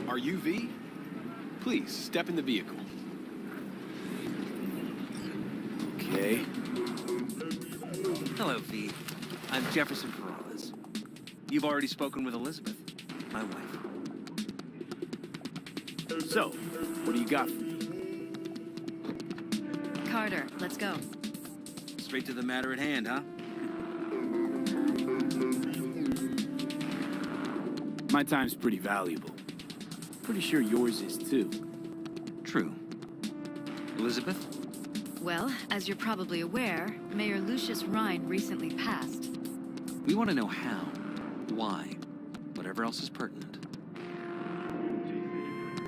Are you V? Please, step in the vehicle. Okay. Hello, V. I'm Jefferson Perales. You've already spoken with Elizabeth, my wife. So, what do you got for me? Carter, let's go. Straight to the matter at hand, huh? My time's pretty valuable. Pretty sure yours is too. True. Elizabeth? Well, as you're probably aware, Mayor Lucius Rhine recently passed. We want to know how, why, whatever else is pertinent.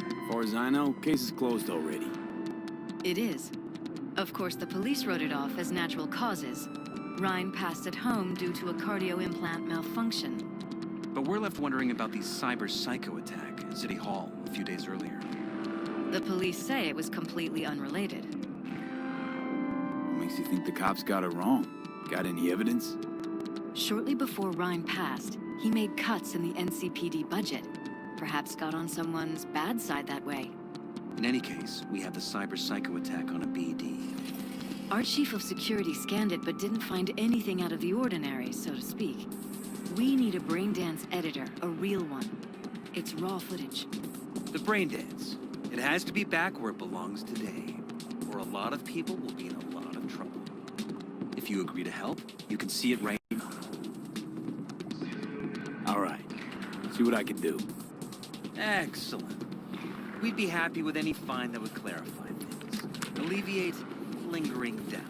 As far as I know, case is closed already. It is. Of course, the police wrote it off as natural causes. Rhine passed at home due to a cardio implant malfunction. But we're left wondering about the cyber psycho attack at City Hall a few days earlier. The police say it was completely unrelated. What makes you think the cops got it wrong? Got any evidence? Shortly before Rhine passed, he made cuts in the NCPD budget. Perhaps got on someone's bad side that way. In any case, we have the cyber psycho attack on a BD. Our chief of security scanned it but didn't find anything out of the ordinary, so to speak. We need a braindance editor, a real one. It's raw footage. The brain dance. It has to be back where it belongs today, or a lot of people will be in a lot of trouble. If you agree to help, you can see it right now. All right. See what I can do. Excellent. We'd be happy with any find that would clarify things, alleviate lingering doubts.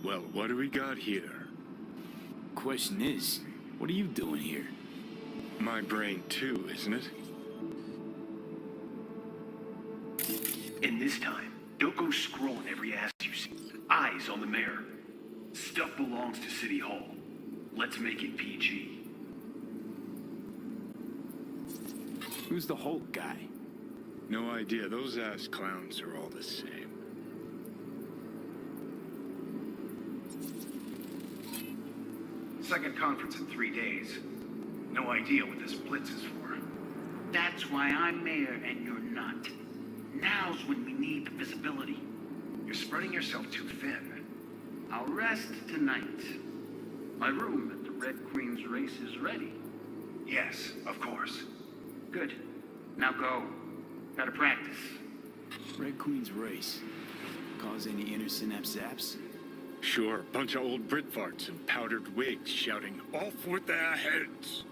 Well, what do we got here? Question is, what are you doing here? My brain too, isn't it? And this time, don't go scrolling every ass you see. Eyes on the mayor. Stuff belongs to City Hall. Let's make it PG. Who's the Hulk guy? No idea. Those ass clowns are all the same. Second conference in 3 days. No idea what this blitz is for. That's why I'm mayor and you're not. Now's when we need the visibility. You're spreading yourself too thin. I'll rest tonight. My room at the Red Queen's race is ready. Yes, of course. Good. Now go. Gotta practice. Red Queen's race. Cause any inner synapse zaps? Sure, bunch of old Brit farts in powdered wigs shouting, "Off with their heads!"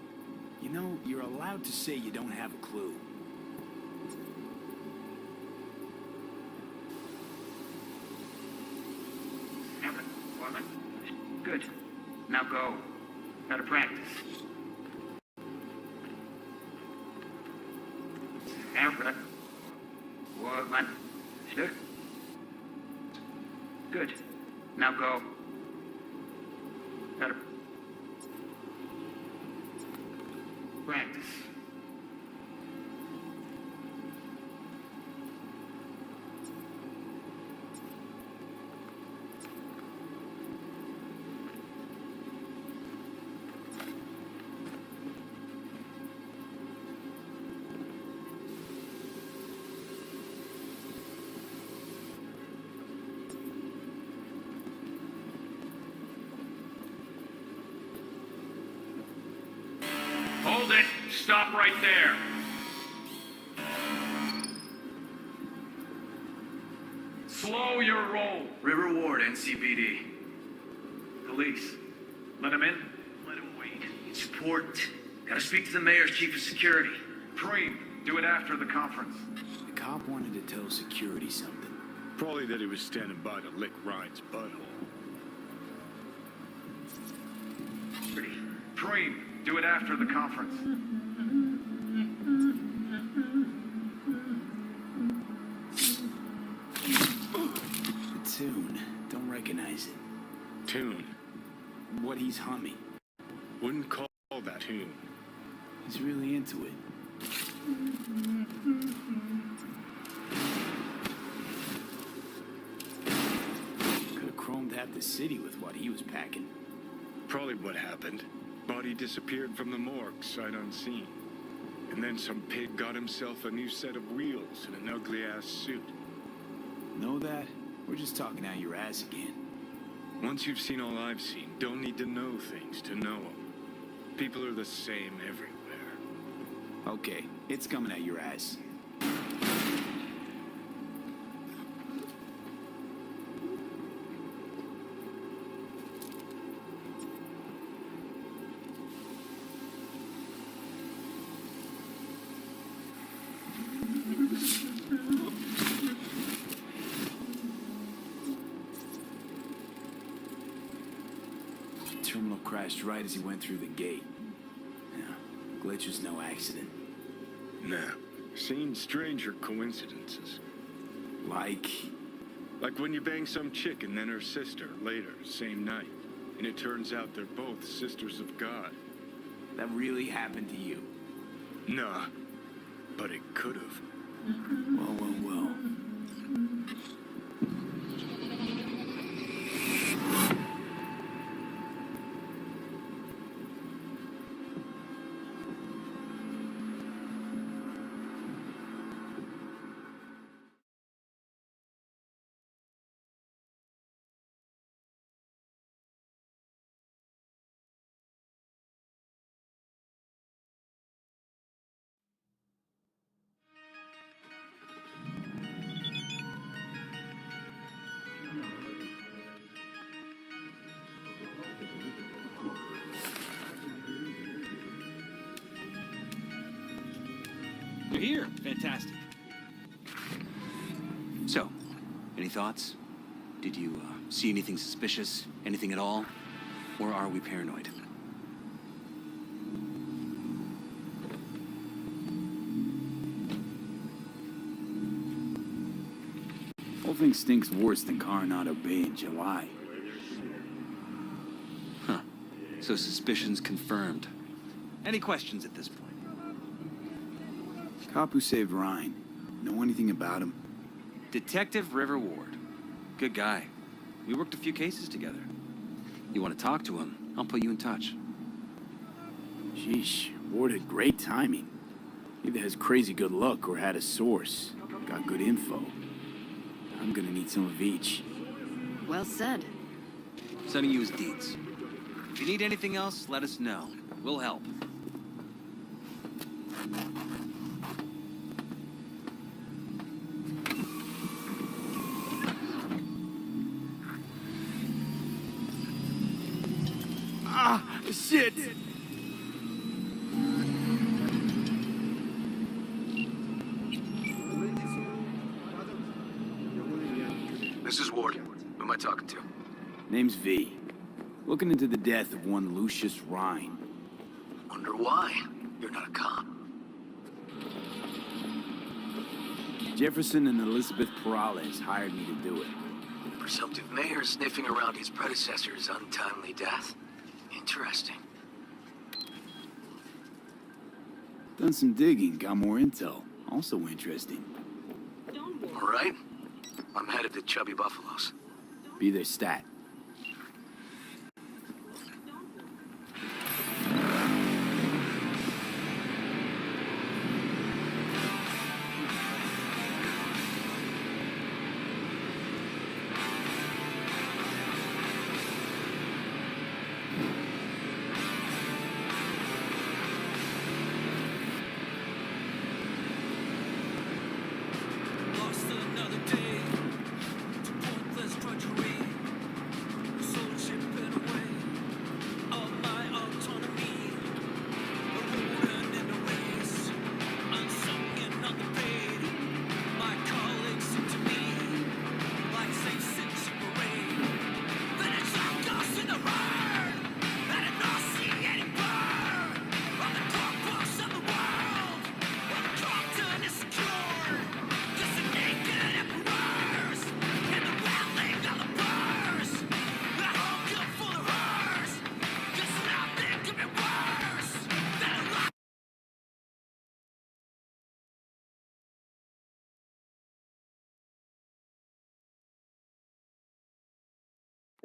You know, you're allowed to say you don't have a clue. Good. Now go. Gotta practice. Good. Now go. Gotta practice. Hold it! Stop right there! Slow your roll. River Ward, NCPD. Police. Let him in? Let him wait. Support. Gotta speak to the mayor's chief of security. Preem, do it after the conference. cop wanted to tell security something. Probably that he was standing by to lick Ryan's butthole. Dream, do it after the conference. The tune. Don't recognize it. Tune. What he's humming. Wouldn't call that tune. He's really into it. Could have chromed half the city with what he was packing. Probably what happened. Body disappeared from the morgue, sight unseen. And then some pig got himself a new set of wheels and an ugly-ass suit. Know that? We're just talking out your ass again. Once you've seen all I've seen, don't need to know things to know them. People are the same everywhere. Okay, it's coming out your ass. Terminal crashed right as he went through the gate. Yeah, glitch was no accident. Nah, seen stranger coincidences. Like Like when you bang some chick and then her sister later, same night. And it turns out they're both sisters of God. that really happened to you. Nah, but it could have. Well. You're here. Fantastic. So, any thoughts? Did you see anything suspicious? Anything at all? Or are we paranoid? Whole thing stinks worse than Coronado Bay in July. Huh. So suspicions confirmed. Any questions at this point? Cop who saved Ryan. Know anything about him? Detective River Ward. Good guy. We worked a few cases together. You want to talk to him? I'll put you in touch. Sheesh, Ward had great timing. Either has crazy good luck or had a source. Got good info. I'm gonna need some of each. Well said. Sending you his deeds. If you need anything else, let us know. We'll help. Shit! This is Ward. Who am I talking to? Name's V. Looking into the death of one Lucius Rhine. Wonder why? You're not a cop. Jefferson and Elizabeth Perales hired me to do it. Presumptive mayor sniffing around his predecessor's untimely death. Interesting. Done some digging, got more intel. Also interesting. All right. I'm headed to Chubby Buffaloes. Be their stat.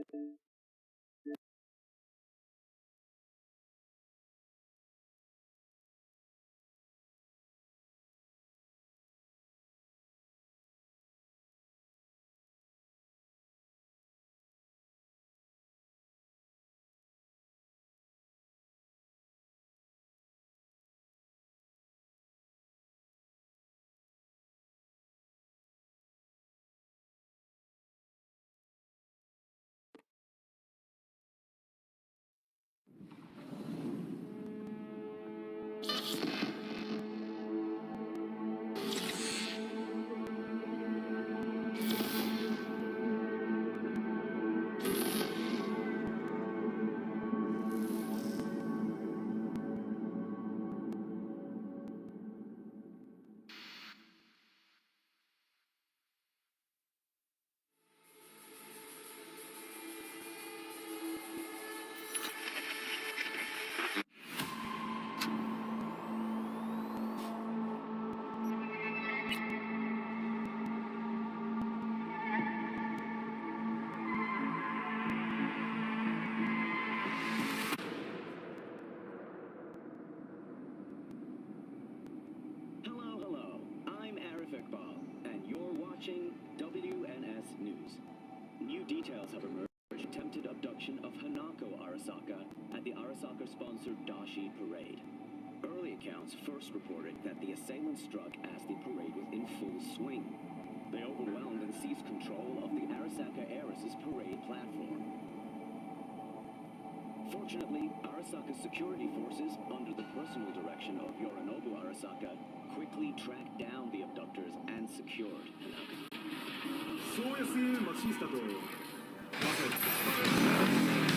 Hello. I'm Arif Iqbal, and you're watching WNS News. New details have emerged attempted abduction of Hanako Arasaka at the Arasaka-sponsored Dashi Parade. Early accounts first reported that the assailants struck as the parade was in full swing. They overwhelmed and seized control of the Arasaka Heiress's parade platform. Fortunately, Arasaka's security forces, under the personal direction of Yorinobu Arasaka, quickly tracked down the abductors and secured Hanako. そうやすマシスタとまさに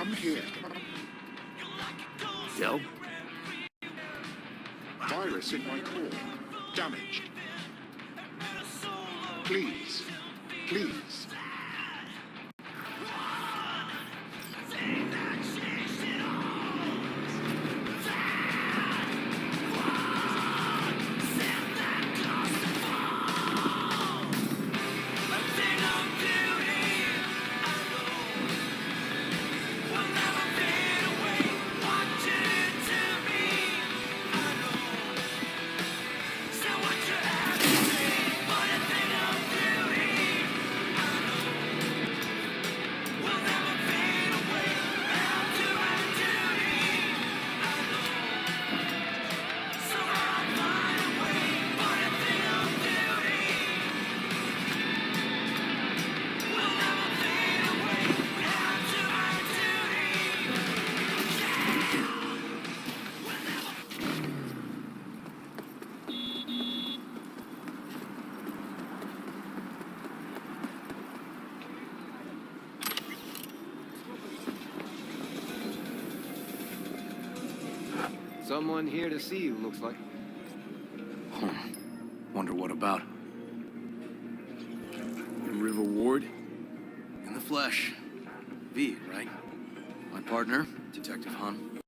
Come here. Del? Virus in my core. Damaged. Please. Please. Someone here to see you, looks like. Wonder what about? River Ward? In the flesh. V, right? My partner, Detective Hun.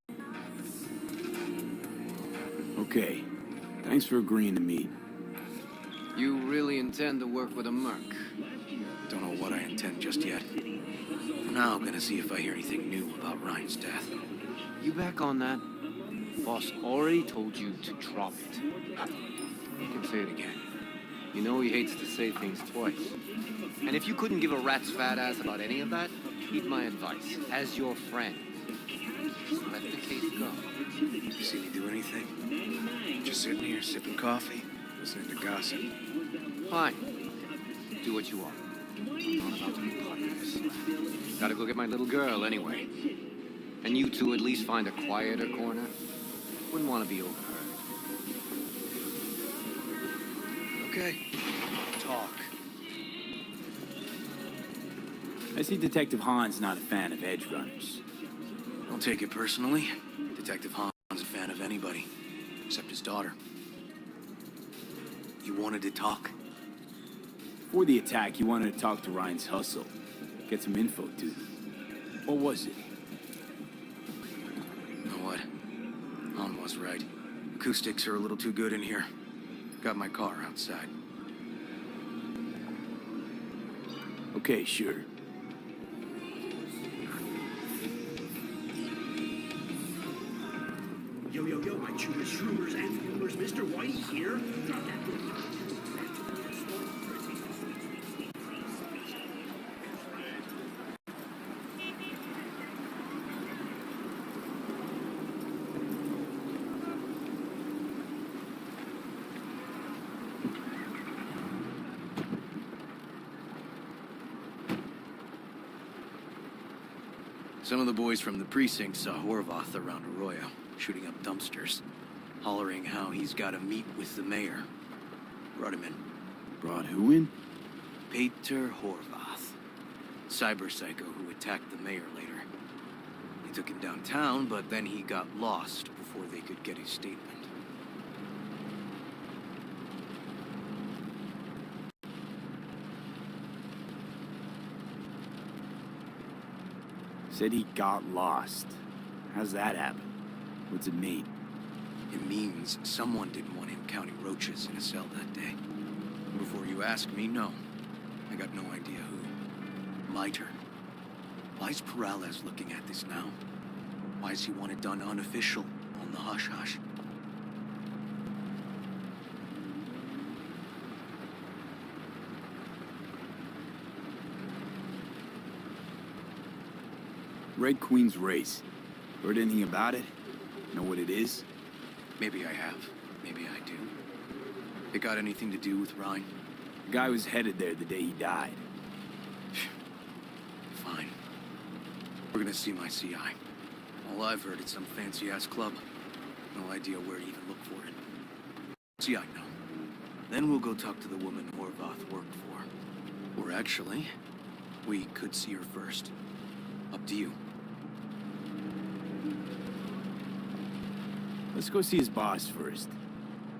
Okay. Thanks for agreeing to meet. You really intend to work with a merc? Don't know what I intend just yet. For now, I'm gonna see if I hear anything new about Ryan's death. You back on that? Boss already told you to drop it. You can say it again. You know he hates to say things twice. And if you couldn't give a rat's fat ass about any of that, heed my advice. As your friend, just let the case go. You see me do anything? Just sitting here sipping coffee, listening to gossip. Fine. Do what you want. I'm not about to be part of this. Gotta go get my little girl anyway. And you two at least find a quieter corner. Wouldn't want to be overheard. Okay. Talk. I see Detective Hahn's not a fan of edge runners. Don't take it personally. Detective Hahn's a fan of anybody, except his daughter. You wanted to talk? Before the attack, you wanted to talk to Ryan's hustle. Get some info, too. What was it? You know what? Hahn was right. Acoustics are a little too good in here. Got my car outside. Okay, sure. Yo, yo, yo, my chewers, shroomers, and rumors, Mr. White here. Some of the boys from the precinct saw Horvath around Arroyo, shooting up dumpsters, hollering how he's got to meet with the mayor. Brought him in. Brought who in? Peter Horvath, cyber psycho who attacked the mayor later. They took him downtown, but then he got lost before they could get his statement. Said he got lost. How's that happen? What's it mean? It means someone didn't want him counting roaches in a cell that day. Before you ask me, no. I got no idea who. My turn. Why's Peralez looking at this now? Why's he want it done unofficial, on the hush-hush? Red Queen's race. Heard anything about it? Know what it is? Maybe I have. Maybe I do. It got anything to do with Ryan? The guy was headed there the day he died. Fine. We're gonna see my CI. All I've heard is some fancy-ass club. No idea where to even look for it. CI, no. Then we'll go talk to the woman Horvath worked for. Or actually, we could see her first. Up to you. Let's go see his boss first.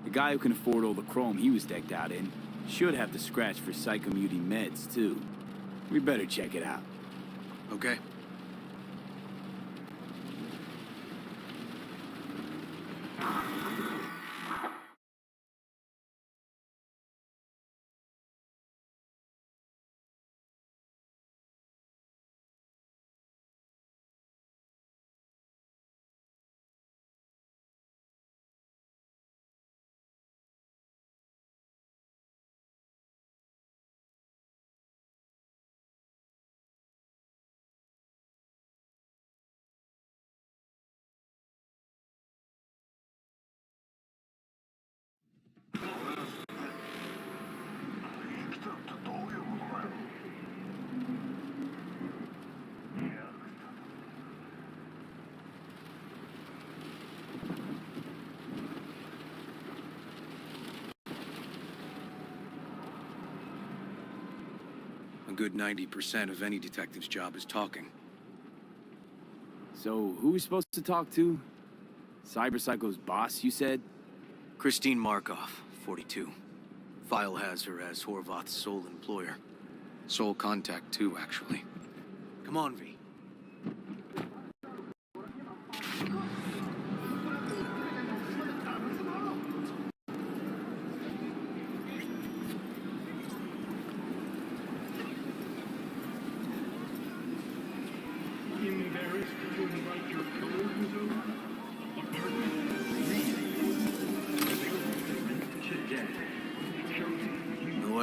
The guy who can afford all the chrome he was decked out in should have the scratch for psychomuting meds, too. We better check it out. Okay. A good 90% of any detective's job is talking. So, who are we supposed to talk to? Cyber Psycho's boss, you said? Christine Markov, 42. File has her as Horvath's sole employer. Sole contact, too, actually. Come on, V.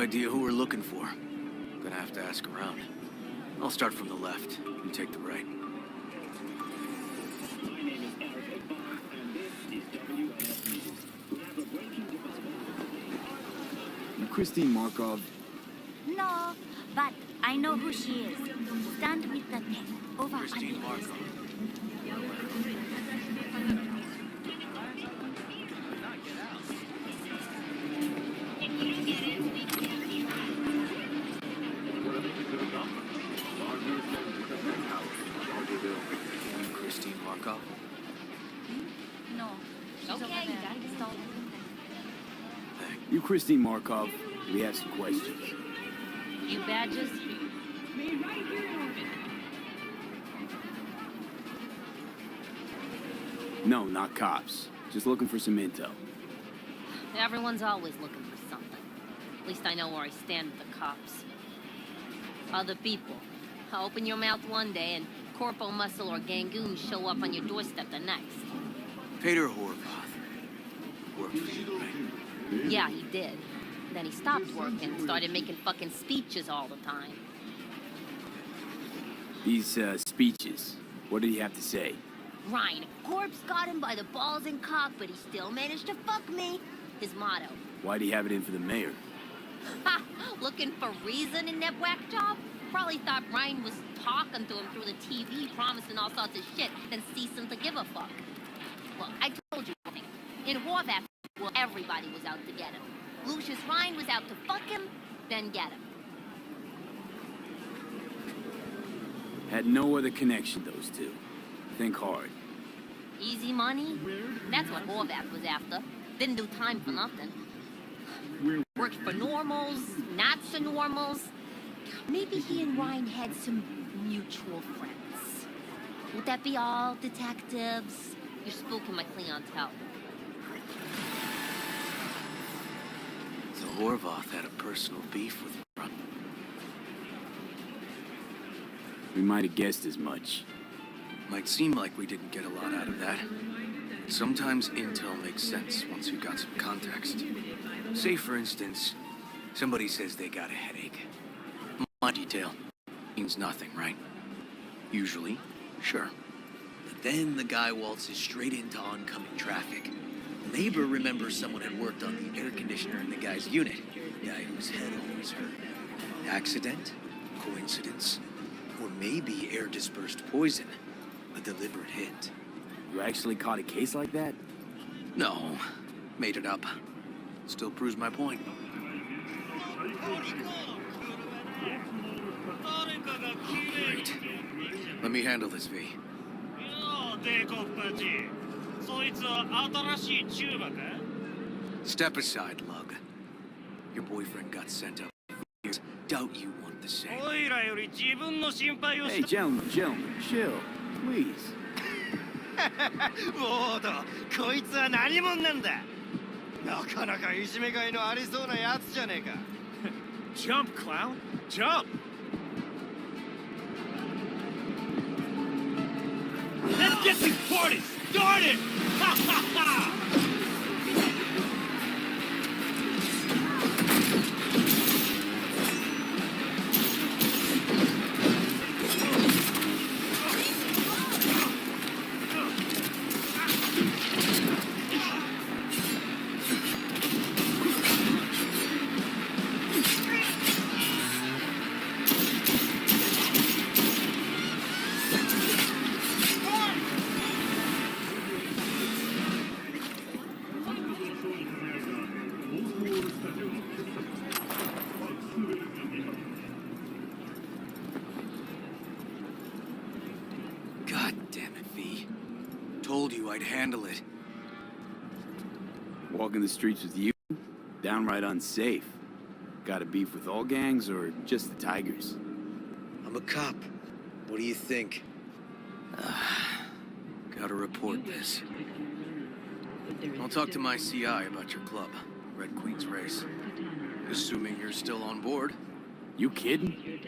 idea who we're looking for. Gonna have to ask around. I'll start from the left. You take the right. My name is Eric Ekbal, and this is WNS News. We have a breaking development. You Christine Markov? No, but I know who she is. Stand with the pen. Over on Christine the other Markov. side. Christine Markov. No, she's over there. Stall. You Christine Markov? We have some questions. You badges? No, not cops. Just looking for some intel. Everyone's always looking for something. At least I know where I stand with the cops. Other people. Open your mouth one day and Corpo Muscle or Gangoon show up on your doorstep the next. Peter Horvath. Worked for you, right? Yeah, he did. Then he stopped working and started making fucking speeches all the time. These, speeches. What did he have to say? Ryan, Corpse got him by the balls and cock, but he still managed to fuck me. His motto. Why'd he have it in for the mayor? Ha! Looking for reason in that whack job? Probably thought Ryan was talking to him through the TV, promising all sorts of shit, then ceasing to give a fuck. Well, I told you something. In Horvath, well, everybody was out to get him. Lucius Ryan was out to fuck him, then get him. Had no other connection, those two. Think hard. Easy money? That's what Horvath was after. Didn't do time for nothing. Worked for normals, not so normals. Maybe he and Ryan had some mutual friends. Would that be all, detectives? You're spooking my clientele. So Horvath had a personal beef with Ryan. We might have guessed as much. Might seem like we didn't get a lot out of that. Sometimes intel makes sense once you've got some context. Say, for instance, somebody says they got a headache. My detail means nothing, right? Usually, sure. But then the guy waltzes straight into oncoming traffic. Neighbor remembers someone had worked on the air conditioner in the guy's unit. Guy whose head always hurt. Accident? Coincidence? Or maybe air-dispersed poison. A deliberate hit. You actually caught a case like that? No, made it up. Still proves my point. Great. Let me handle this, V. Step aside, Lug. Your boyfriend got sent up for years. Doubt you want the same. Hey, gentlemen, chill. Please. ボード、こいつは何者なんだ。なかなかいじめがいのありそうなやつじゃねえか。Jump, clown! Jump! Let's get this party started! Ha ha ha! God damn it, V. Told you I'd handle it. Walking the streets with you? Downright unsafe. Got a beef with all gangs or just the Tigers? I'm a cop. What do you think? Gotta report this. I'll talk to my CI about your club, Red Queen's Race. Assuming you're still on board. You kidding?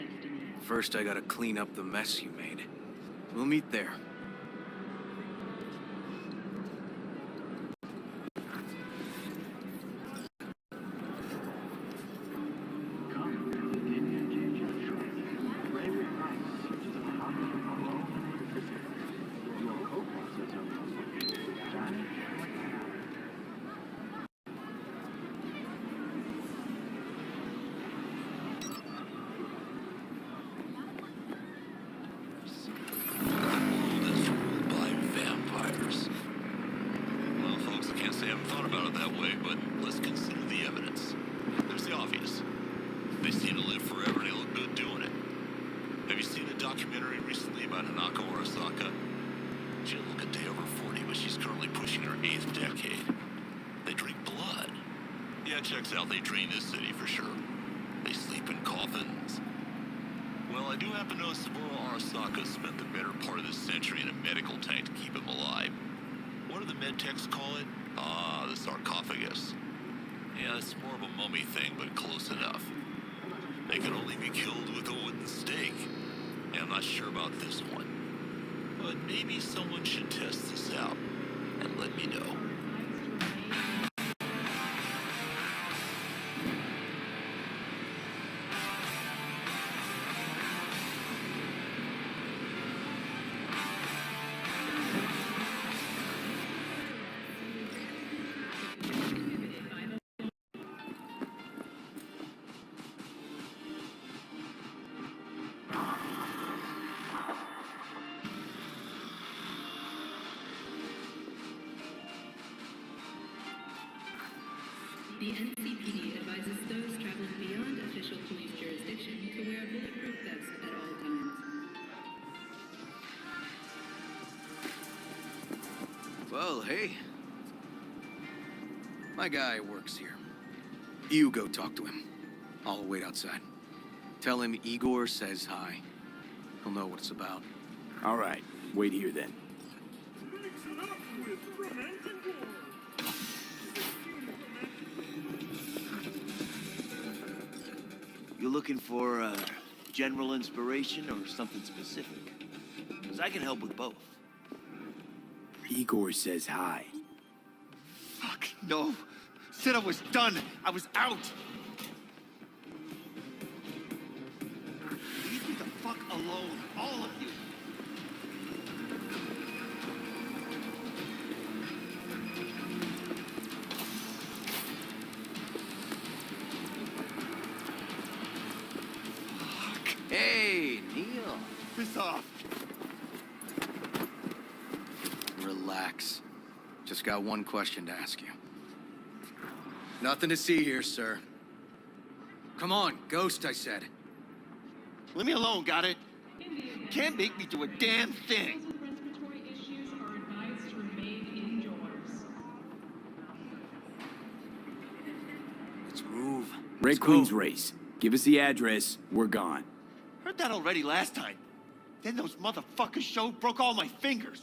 First, I gotta clean up the mess you made. We'll meet there. thought about it that way, but let's consider the evidence. There's the obvious. They seem to live forever and they look good doing it. Have you seen a documentary recently about Hanako Arasaka? She'll look a day over 40, but she's currently pushing her 8th decade. They drink blood. Yeah, checks out. They drain this city for sure. They sleep in coffins. Well, I do happen to know Saburo Arasaka spent the better part of this century in a medical tank to keep him alive. What do the medtechs call it? Ah, the sarcophagus. Yeah, it's more of a mummy thing, but close enough. They can only be killed with a wooden stake. And I'm not sure about this one. But maybe someone should test this out and let me know. The NCPD advises those traveling beyond official police jurisdiction to wear bulletproof vests at all times. Well, hey. My guy works here. You go talk to him. I'll wait outside. Tell him Igor says hi. He'll know what it's about. All right, wait here then. You looking for general inspiration or something specific? Because I can help with both. Igor says hi. Fuck, no. Said I was done. I was out. Leave me the fuck alone, all of you. Hey, Neil. Piss off. Relax. Just got one question to ask you. Nothing to see here, sir. Come on, Ghost, I said. Leave me alone, got it? Can't make me do a damn thing. Let's move. Red Let's Queen's go. race. Give us the address. We're gone. Heard that already last time. Then those motherfuckers showed, broke all my fingers.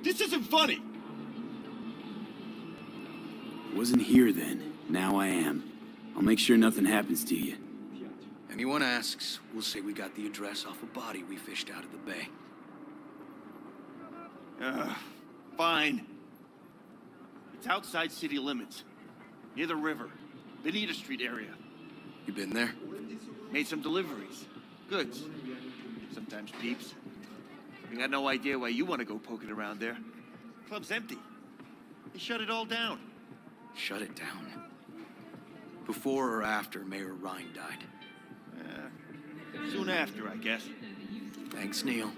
This isn't funny. Wasn't here then. Now I am. I'll make sure nothing happens to you. Anyone asks, we'll say we got the address off a body we fished out of the bay. Fine. It's outside city limits. Near the river. Benita Street area. You been there? Made some deliveries. Goods. Sometimes peeps. I got no idea why you want to go poking around there. Club's empty. They shut it all down. Shut it down. Before or after Mayor Rhine died? Soon after, I guess. Thanks, Neil.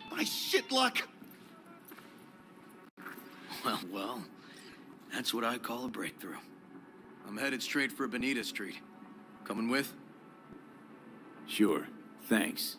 My shit luck! Well, that's what I call a breakthrough. I'm headed straight for Benita Street. Coming with? Sure. Thanks.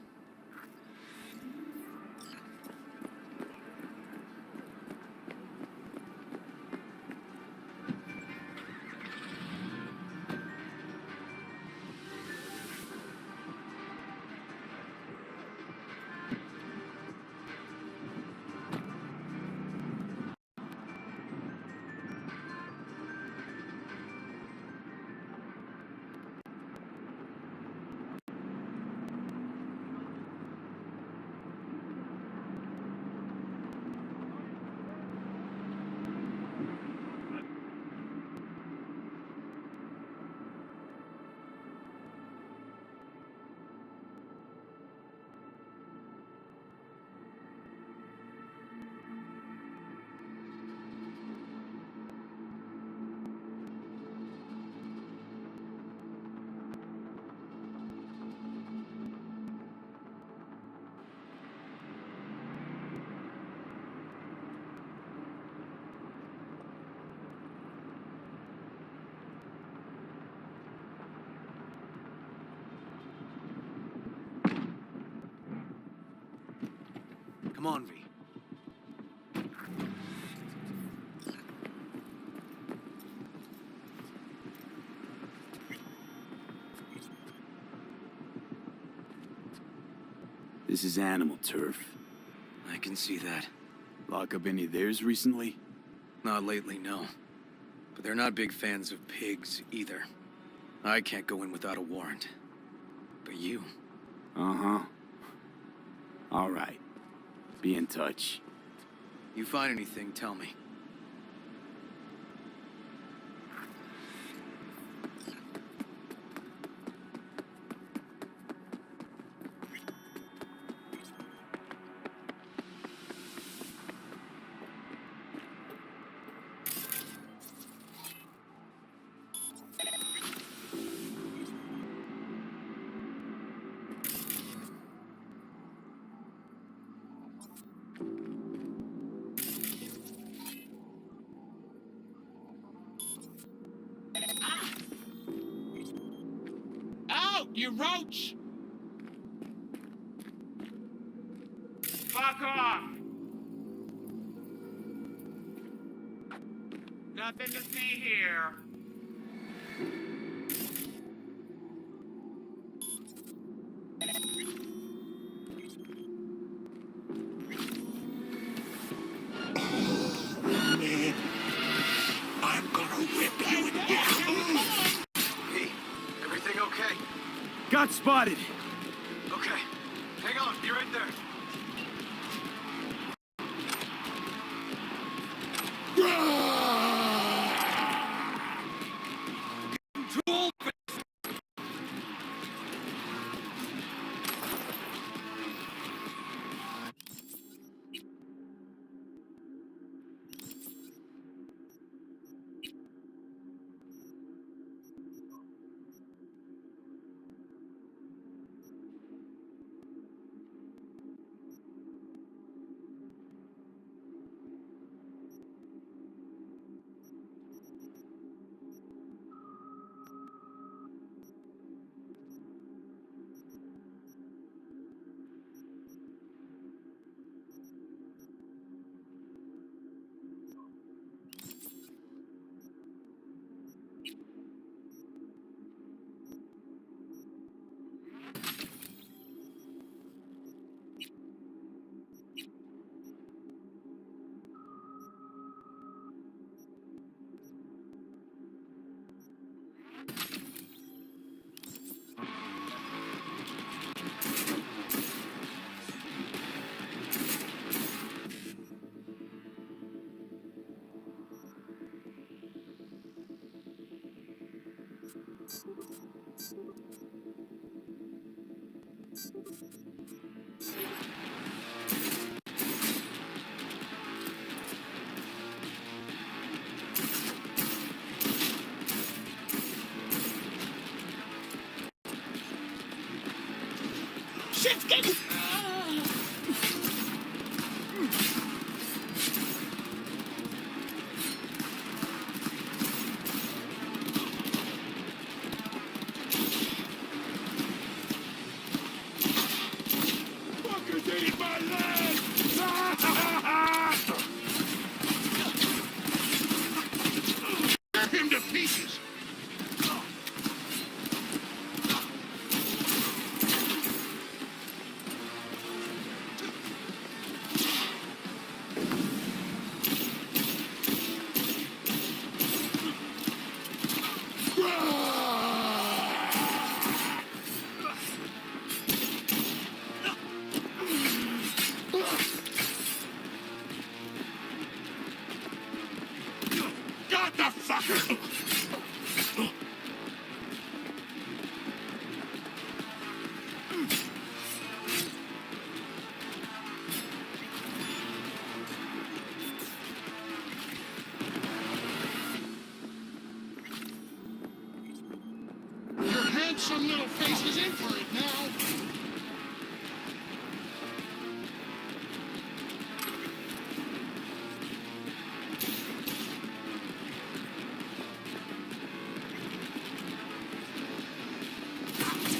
Come on, V. This is animal turf. I can see that. Lock up any of theirs recently? Not lately, no. But they're not big fans of pigs, either. I can't go in without a warrant. But you... Uh-huh. All right. Be in touch. You find anything, tell me. Out, you roach! Fuck off! Nothing to see here. Man, I'm gonna whip you again. Hey, everything okay? Got spotted! Okay. Hang on, be right there. Shit's getting... Fuckers ate my leg! Tear him to pieces! Got the fucker! Your handsome little face is in for it now.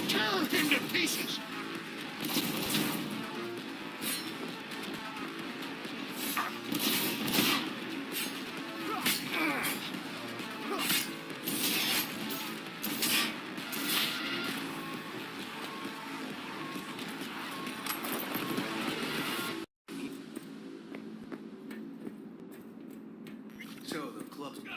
Tear him to pieces! Look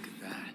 at that.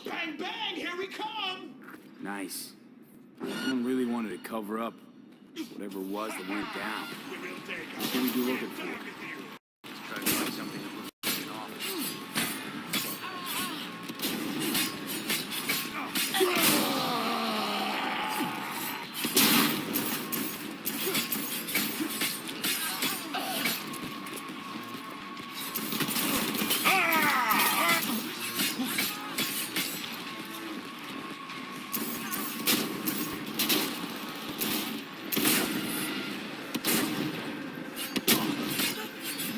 Bang, bang, here we come! Nice. Someone really wanted to cover up whatever it was that went down. What can we be looking for? Try to find something that looks like an office.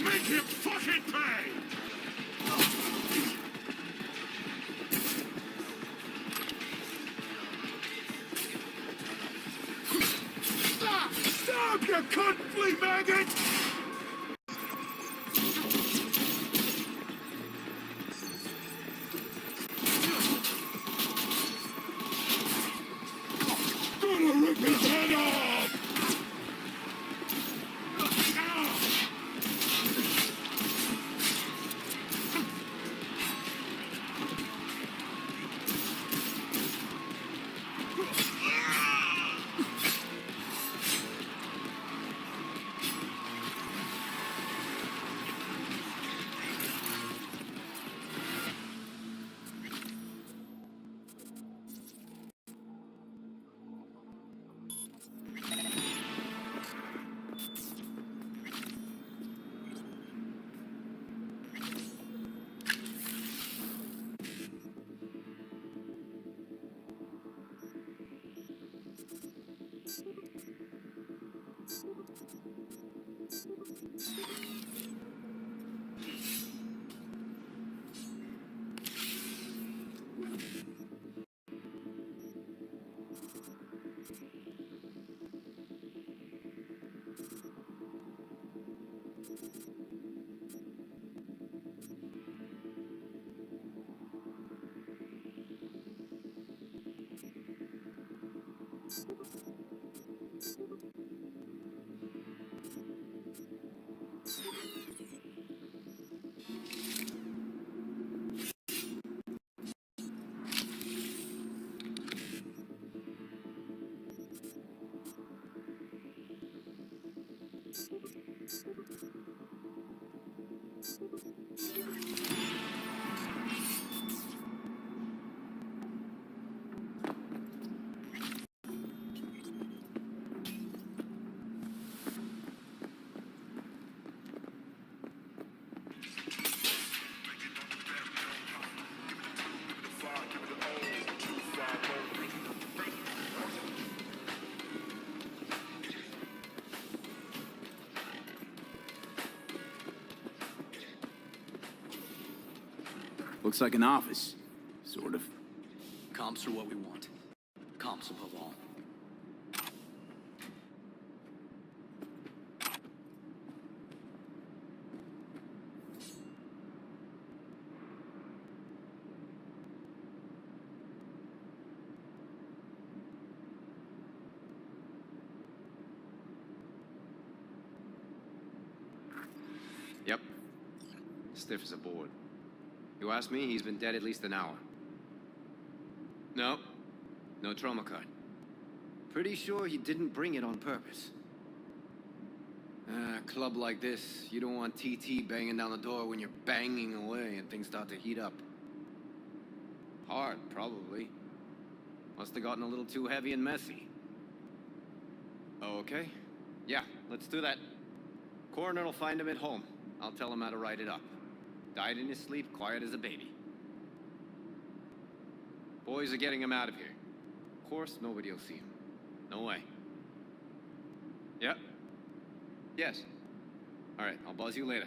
Make him fucking pay! Stop! Stop, you cunt flea maggot! Gonna rip his head off! Looks like an office. Sort of. Comps are what we want. Comps above all. Yep. Stiff as a board. You ask me, he's been dead at least an hour. No. No trauma card. Pretty sure he didn't bring it on purpose. A club like this, you don't want TT banging down the door when you're banging away and things start to heat up. Hard, probably. Must have gotten a little too heavy and messy. Okay. Yeah, let's do that. Coroner will find him at home. I'll tell him how to write it up. Died in his sleep, quiet as a baby. Boys are getting him out of here. Of course, nobody will see him. No way. Yep. Yes. All right, I'll buzz you later.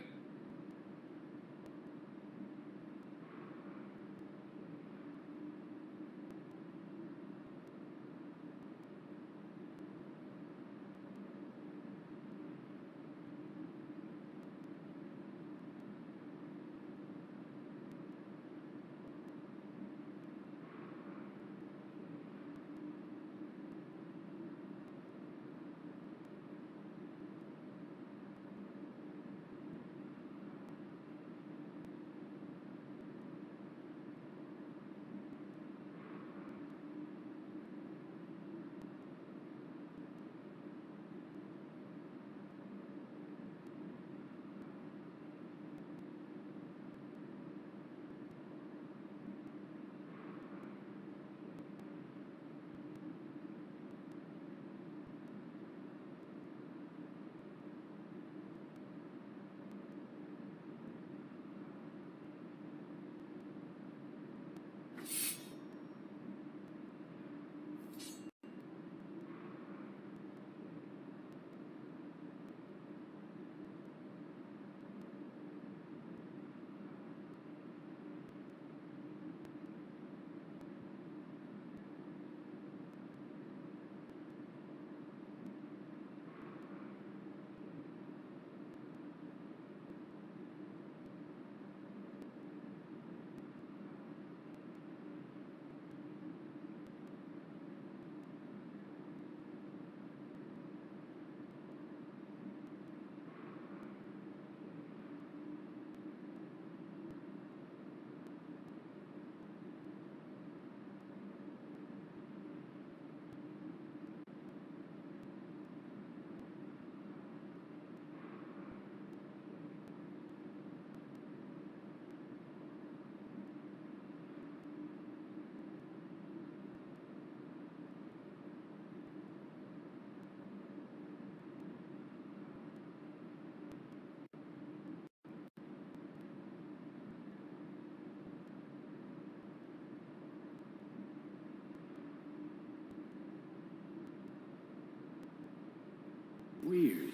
Weird.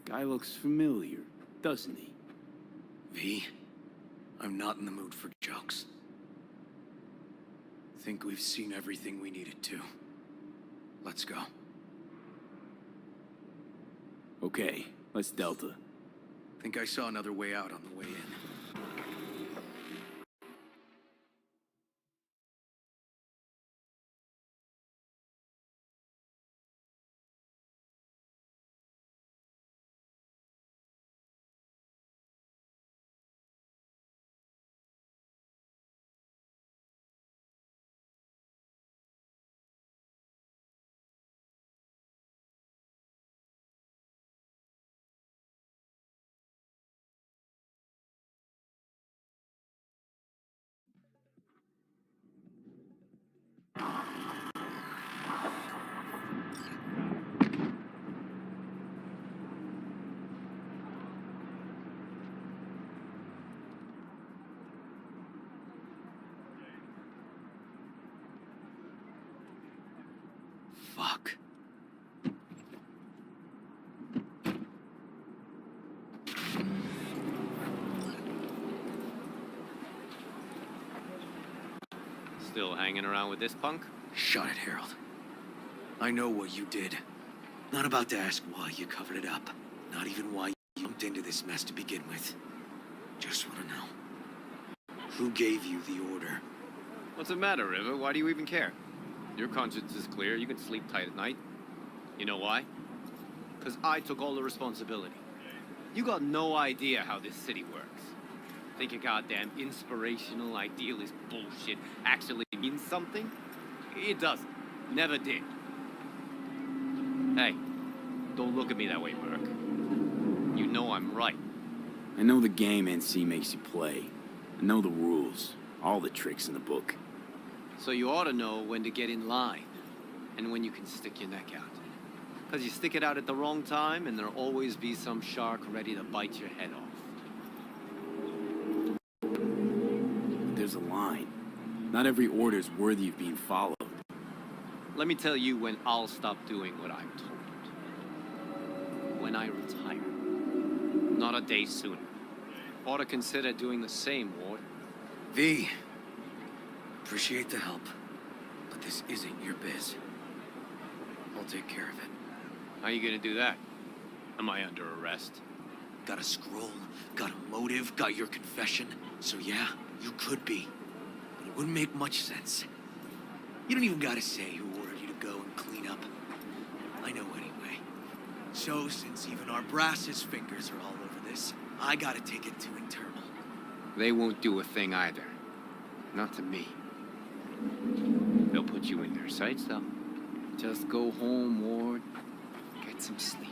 Guy looks familiar, doesn't he? V, I'm not in the mood for jokes. Think we've seen everything we needed to. Let's go. Okay, let's Delta. Think I saw another way out on the way in. Fuck. Still hanging around with this punk? Shut it, Harold. I know what you did. Not about to ask why you covered it up. Not even why you jumped into this mess to begin with. Just want to know. Who gave you the order? What's the matter, River? Why do you even care? Your conscience is clear. You can sleep tight at night. You know why? Because I took all the responsibility. You got no idea how this city works. Think your goddamn inspirational, idealist bullshit actually means something? It doesn't. Never did. Hey, don't look at me that way, Burke. You know I'm right. I know the game NC makes you play. I know the rules, all the tricks in the book. So you ought to know when to get in line, and when you can stick your neck out. Because you stick it out at the wrong time, and there'll always be some shark ready to bite your head off. Not every order's worthy of being followed. Let me tell you when I'll stop doing what I'm told. When I retire. Not a day sooner. Ought to consider doing the same, Ward. V, appreciate the help, but this isn't your biz. I'll take care of it. How you gonna do that? Am I under arrest? Got a scroll, got a motive, got your confession. So yeah, you could be. But it wouldn't make much sense. You don't even gotta say who ordered you to go and clean up. I know anyway. So since even our brass's fingers are all over this, I gotta take it to internal. They won't do a thing either. Not to me. They'll put you in their sights, though. Just go home, Ward. Get some sleep.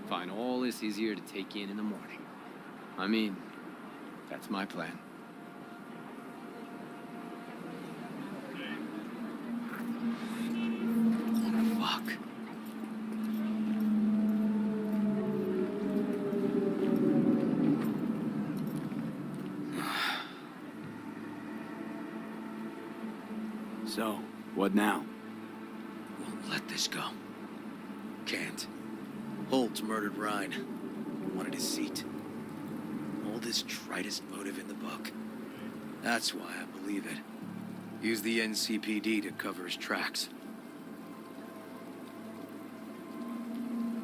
Find all this easier to take in the morning. I mean, that's my plan. Fuck. So, what now? Won't let this go. Can't. Holt murdered Rhine. Wanted his seat. Oldest, tritest motive in the book. That's why I believe it. Use the NCPD to cover his tracks.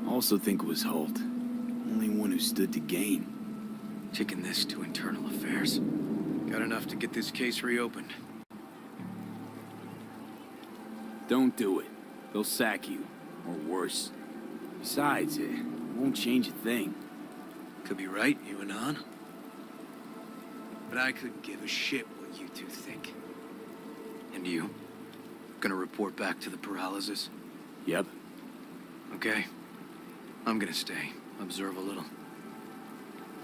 Also think it was Holt. Only one who stood to gain. Kicking this to internal affairs. Got enough to get this case reopened. Don't do it. They'll sack you. Or worse. Besides, it won't change a thing. Could be right, you and An. But I couldn't give a shit what you two think. And you? Gonna report back to the paralysis? Yep. Okay. I'm gonna stay. Observe a little.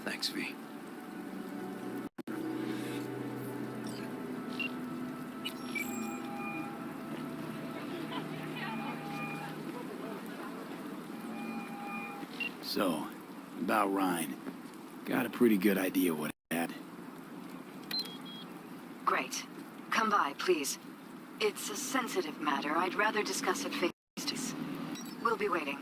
Thanks, V. So, about Rhine. Got a pretty good idea what I had. Great. Come by, please. It's a sensitive matter. I'd rather discuss it face to face. We'll be waiting.